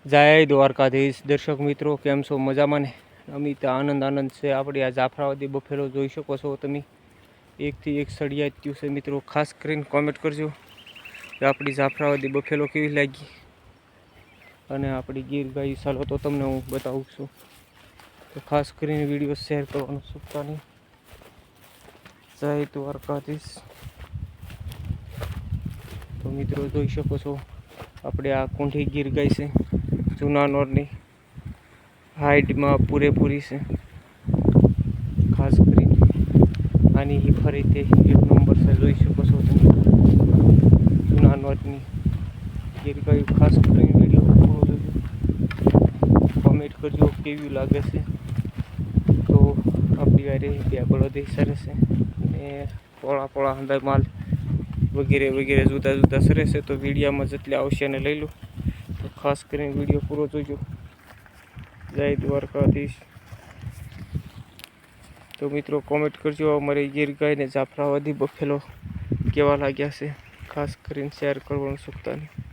જય દ્વારકાધીશ દર્શક મિત્રો, કેમ છો? મજામાં ને? અમિત આનંદ છે. આપણે આ જાફરાબાદી બફેલો જોઈ શકો છો તમે. એકથી એક સળિયા થયું છે મિત્રો. ખાસ કરીને કોમેન્ટ કરજો કે આપણી જાફરાબાદી બફેલો કેવી લાગી, અને આપણી ગીર ગાય ચાલો તો તમને હું બતાવું છું. તો ખાસ કરીને વિડીયો શેર કરવાનું ચૂકતા નહીં. જય દ્વારકાધીશ. તો મિત્રો જોઈ શકો છો આપણે આ કુંઠી ગીર ગાય છે, જૂના નોરની હાઈટમાં પૂરેપૂરી છે. ખાસ કરીને આની ફરીથી એક નંબર છે, જોઈ શકો છો તમે. જૂના નોરની ગીર ગાયું. ખાસ કરીને વિડીયો પૂરો જોજો, કોમેન્ટ કરજો કેવી લાગે છે. તો આપણી વારે બે બળદ સરસ છે, અને પોળા પોળા અંદર માલ વગેરે વગેરે જુદા જુદા સરસ છે. તો વિડીયામાં જેટલે આવશે એને લઈ લો. તો ખાસ કરીને વિડીયો પૂરો જોજો. જય દ્વારકાધીશ. તો મિત્રો કોમેન્ટ કરજો અમારી ગીર ગાયને જાફરાબાદી બફેલો કેવા લાગ્યા છે. ખાસ કરીને શેર કરવાનું ચૂકતા નહીં.